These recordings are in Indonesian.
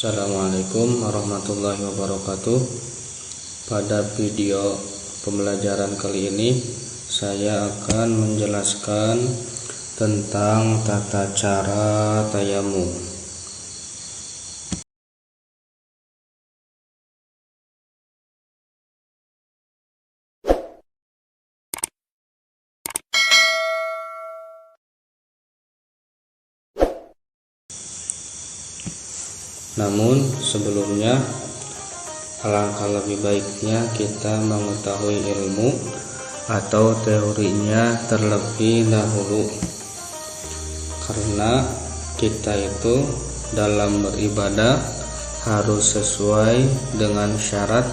Assalamualaikum warahmatullahi wabarakatuh. Pada video pembelajaran kali ini saya akan menjelaskan tentang tata cara tayamum. Namun sebelumnya, alangkah lebih baiknya kita mengetahui ilmu atau teorinya terlebih dahulu, karena kita itu dalam beribadah harus sesuai dengan syarat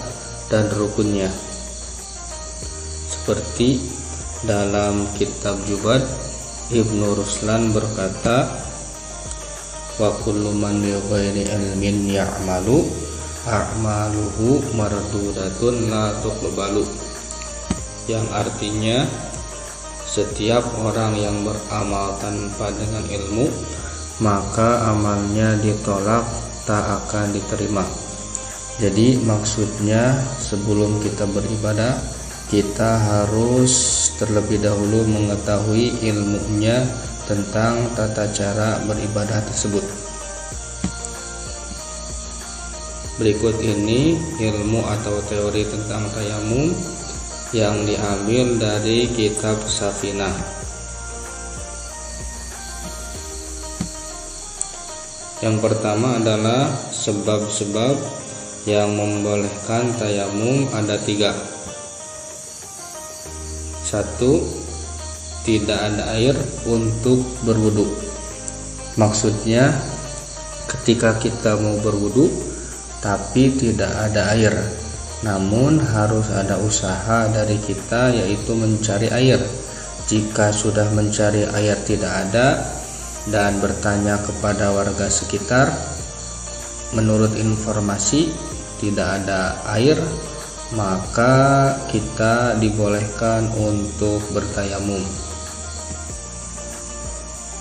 dan rukunnya. Seperti dalam kitab Jubad, Ibnu Ruslan berkata, wa kullu man bi ghairi ilmin ya'malu a'maluhu mardudatun la tuqbalu, yang artinya setiap orang yang beramal tanpa dengan ilmu maka amalnya ditolak, tak akan diterima. Jadi maksudnya sebelum kita beribadah kita harus terlebih dahulu mengetahui ilmunya tentang tata cara beribadah tersebut. Berikut ini ilmu atau teori tentang tayamum yang diambil dari kitab Safinah. Yang pertama adalah sebab-sebab yang membolehkan tayamum ada 3. 1. Tidak ada air untuk berwudu. Maksudnya ketika kita mau berwudu tapi tidak ada air, namun harus ada usaha dari kita, yaitu mencari air. Jika sudah mencari air tidak ada dan bertanya kepada warga sekitar, menurut informasi tidak ada air, maka kita dibolehkan untuk bertayamum.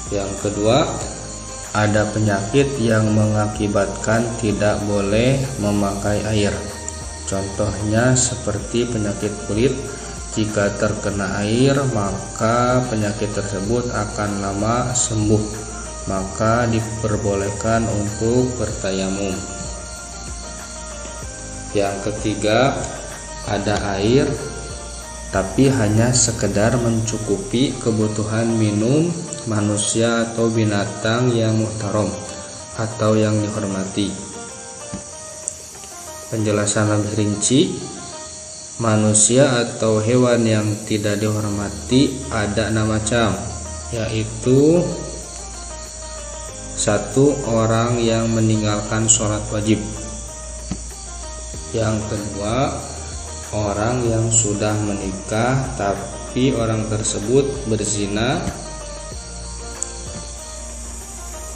Yang kedua, ada penyakit yang mengakibatkan tidak boleh memakai air. Contohnya seperti penyakit kulit. Jika terkena air maka penyakit tersebut akan lama sembuh, maka diperbolehkan untuk bertayamum. Yang ketiga, ada air tapi hanya sekedar mencukupi kebutuhan minum manusia atau binatang yang muhtaram atau yang dihormati. Penjelasan lebih rinci, manusia atau hewan yang tidak dihormati ada 6 macam, yaitu 1. Orang yang meninggalkan sholat wajib. Yang kedua, orang yang sudah menikah tapi orang tersebut berzina.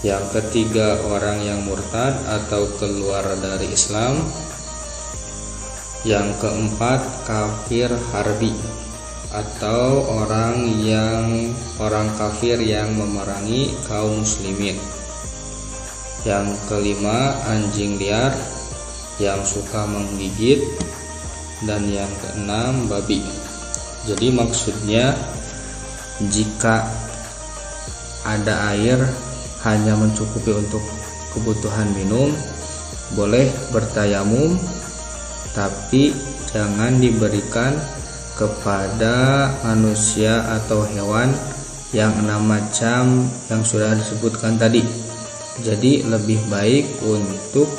Yang ketiga, orang yang murtad atau keluar dari Islam. Yang keempat, kafir harbi atau orang kafir yang memerangi kaum muslimin. Yang kelima, anjing liar yang suka menggigit. Dan yang keenam, babi. Jadi maksudnya jika ada air hanya mencukupi untuk kebutuhan minum, boleh bertayamum, tapi jangan diberikan kepada manusia atau hewan yang 6 macam yang sudah disebutkan tadi. Jadi lebih baik untuk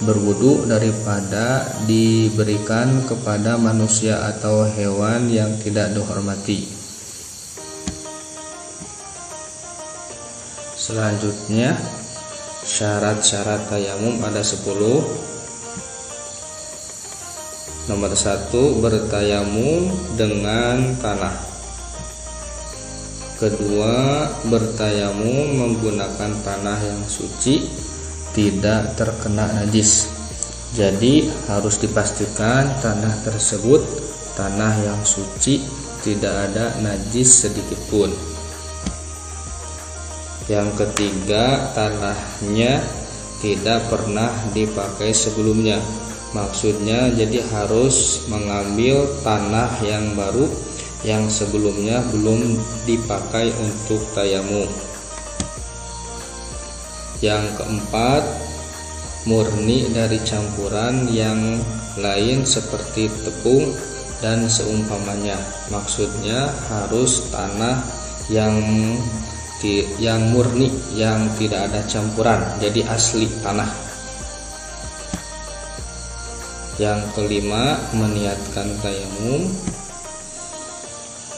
berwudu daripada diberikan kepada manusia atau hewan yang tidak dihormati. Selanjutnya, syarat-syarat tayamum ada 10. Nomor 1, bertayamum dengan tanah. Kedua, bertayamum menggunakan tanah yang suci, tidak terkena najis. Jadi harus dipastikan tanah tersebut tanah yang suci, tidak ada najis sedikit pun. Yang ketiga, tanahnya tidak pernah dipakai sebelumnya. Maksudnya jadi harus mengambil tanah yang baru yang sebelumnya belum dipakai untuk tayamum. Yang keempat, murni dari campuran yang lain seperti tepung dan seumpamanya. Maksudnya harus tanah yang murni, yang tidak ada campuran, jadi asli tanah. Yang kelima, meniatkan tayamum.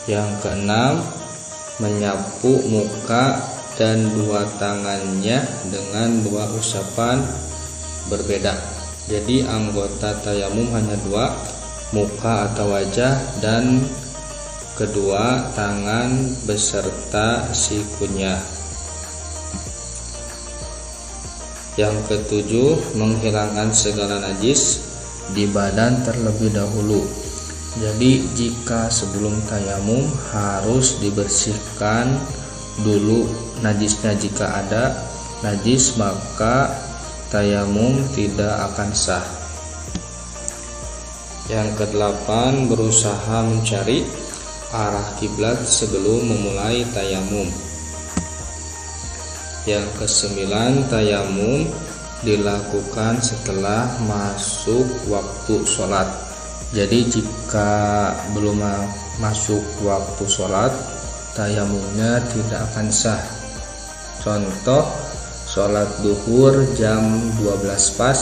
Yang keenam, menyapu muka dan dua tangannya dengan dua usapan berbeda. Jadi anggota tayamum hanya dua, muka atau wajah dan kedua tangan beserta sikunya. Yang ketujuh, menghilangkan segala najis di badan terlebih dahulu. Jadi jika sebelum tayamum harus dibersihkan dulu najisnya. Jika ada najis maka tayamum tidak akan sah. Yang kedelapan, berusaha mencari arah kiblat sebelum memulai tayamum. Yang kesembilan, tayamum dilakukan setelah masuk waktu sholat. Jadi jika belum masuk waktu sholat, tayamumnya tidak akan sah. Contoh, sholat duhur jam 12 pas,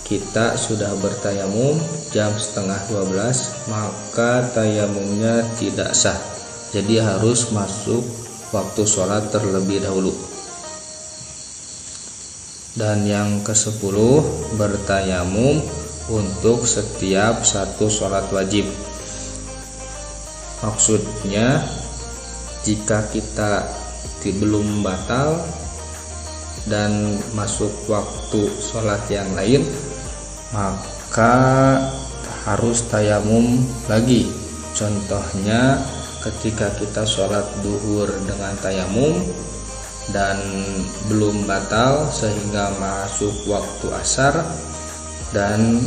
kita sudah bertayamum jam setengah 12, maka tayamumnya tidak sah. Jadi harus masuk waktu sholat terlebih dahulu. Dan yang ke-10, bertayamum untuk setiap satu sholat wajib. Maksudnya jika kita belum batal dan masuk waktu sholat yang lain, maka harus tayamum lagi. Contohnya ketika kita sholat duhur dengan tayamum dan belum batal sehingga masuk waktu asar, dan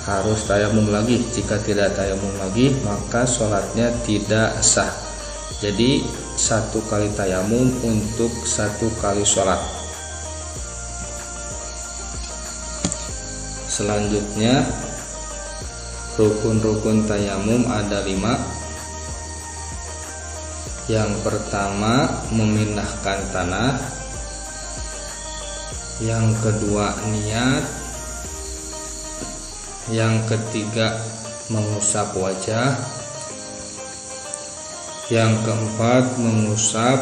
harus tayamum lagi. Jika tidak tayamum lagi maka sholatnya tidak sah. Jadi satu kali tayamum untuk satu kali sholat. Selanjutnya, rukun-rukun tayamum ada 5. Yang pertama, memindahkan tanah. Yang kedua, niat. Yang ketiga, mengusap wajah. Yang keempat, mengusap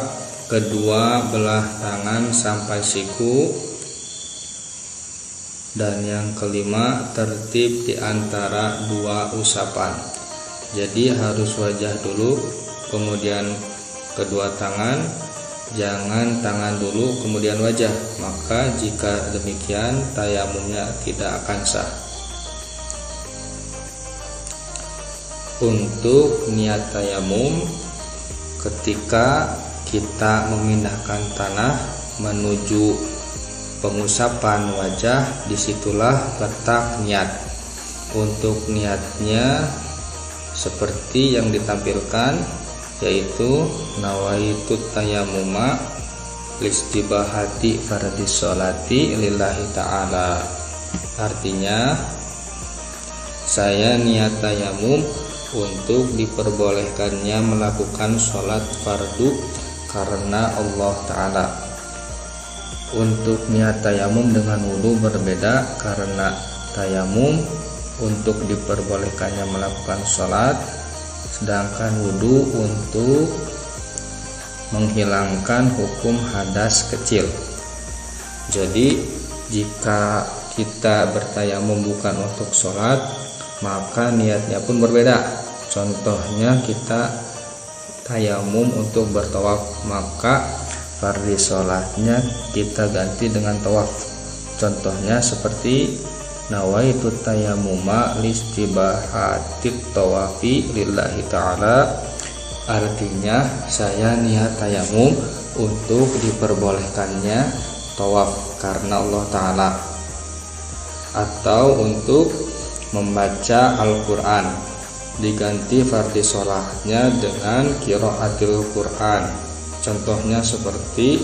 kedua belah tangan sampai siku. Dan yang kelima, tertib di antara dua usapan. Jadi harus wajah dulu, kemudian kedua tangan, jangan tangan dulu kemudian wajah. Maka jika demikian tayamumnya tidak akan sah. Untuk niat tayamum, ketika kita memindahkan tanah menuju pengusapan wajah, disitulah letak niat. Untuk niatnya seperti yang ditampilkan, yaitu nawaitu tayamuma listibahati fardis sholati lillahi ta'ala. Artinya, saya niat tayamum untuk diperbolehkannya melakukan sholat fardu karena Allah Ta'ala. Untuk niat tayamum dengan wudhu berbeda, karena tayamum untuk diperbolehkannya melakukan sholat, sedangkan wudhu untuk menghilangkan hukum hadas kecil. Jadi jika kita bertayamum bukan untuk sholat, maka niatnya pun berbeda. Contohnya kita tayamum untuk bertawaf, maka fardhi sholatnya kita ganti dengan tawaf. Contohnya seperti nawaitu tayammuma listibahatit tawafi lillahi ta'ala. Artinya saya niat tayamum untuk diperbolehkannya tawaf karena Allah Ta'ala, atau untuk membaca Al-Quran, diganti fardhi sholatnya dengan qiraatil Quran. Contohnya seperti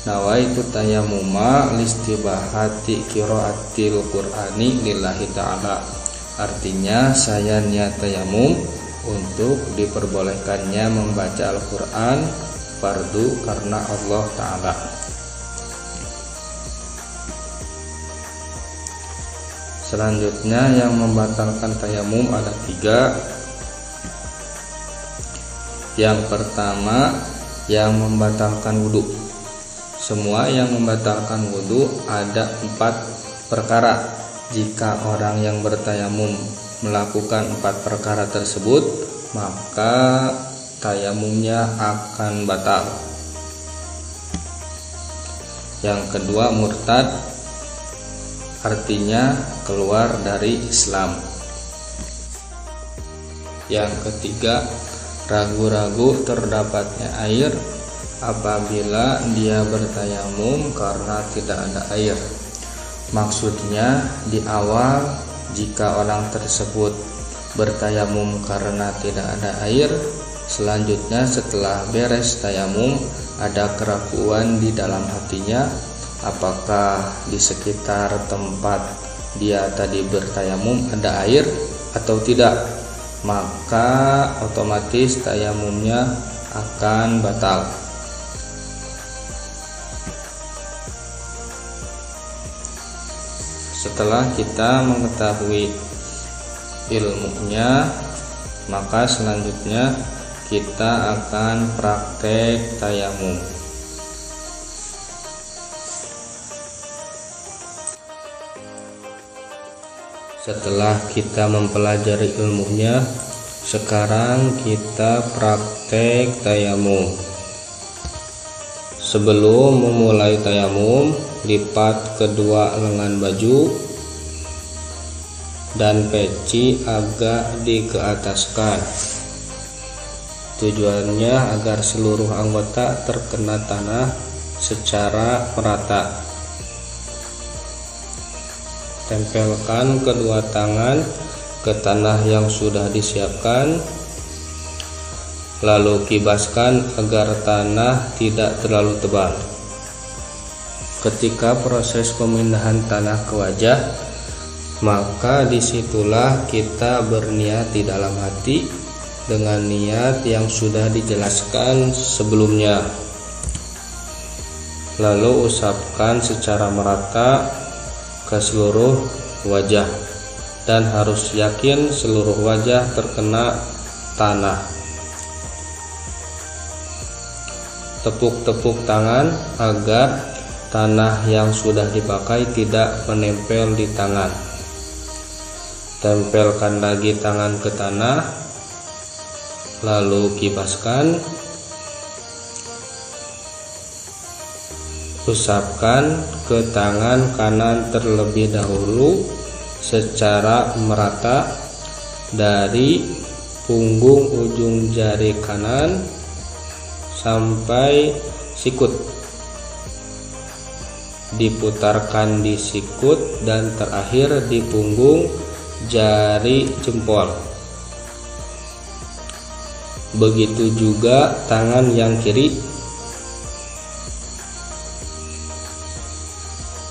nawaitu tayammuma listibahati qiraatil Qur'ani lillahi ta'ala. Artinya saya niat tayamum untuk diperbolehkannya membaca Al-Quran fardu karena Allah Ta'ala. Selanjutnya yang membatalkan tayamum ada 3. Yang pertama, yang membatalkan wudhu. Semua yang membatalkan wudhu ada 4 perkara. Jika orang yang bertayamum melakukan 4 perkara tersebut, maka tayamumnya akan batal. Yang kedua, murtad, artinya keluar dari Islam. Yang ketiga, ragu-ragu terdapatnya air apabila dia bertayamum karena tidak ada air. Maksudnya di awal jika orang tersebut bertayamum karena tidak ada air, selanjutnya setelah beres tayamum ada keraguan di dalam hatinya, apakah di sekitar tempat dia tadi bertayamum ada air atau tidak, maka otomatis tayamumnya akan batal. Setelah kita mengetahui ilmunya, maka selanjutnya kita akan praktek tayamum. Setelah kita mempelajari ilmunya, sekarang kita praktek tayamum. Sebelum memulai tayamum, lipat kedua lengan baju dan peci agak dikeataskan. Tujuannya agar seluruh anggota terkena tanah secara merata. Tempelkan kedua tangan ke tanah yang sudah disiapkan, lalu kibaskan agar tanah tidak terlalu tebal. Ketika proses pemindahan tanah ke wajah, maka disitulah kita berniat di dalam hati dengan niat yang sudah dijelaskan sebelumnya. Lalu usapkan secara merata ke seluruh wajah dan harus yakin seluruh wajah terkena tanah. Tepuk-tepuk tangan agar tanah yang sudah dipakai tidak menempel di tangan. Tempelkan lagi tangan ke tanah, lalu kibaskan. Usapkan ke tangan kanan terlebih dahulu secara merata dari punggung ujung jari kanan sampai sikut. Diputarkan di sikut dan terakhir di punggung jari jempol. Begitu juga tangan yang kiri,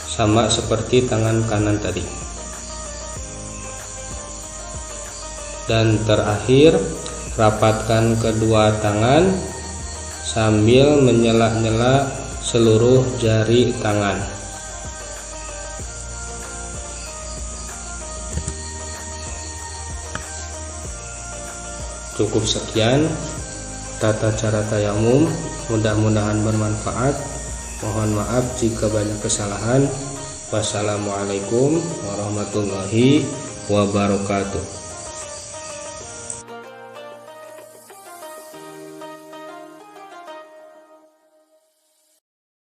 sama seperti tangan kanan tadi. Dan terakhir, rapatkan kedua tangan sambil menyela-nyela seluruh jari tangan. Cukup sekian tata cara tayamum, mudah-mudahan bermanfaat. Mohon maaf jika banyak kesalahan. Wassalamualaikum warahmatullahi wabarakatuh.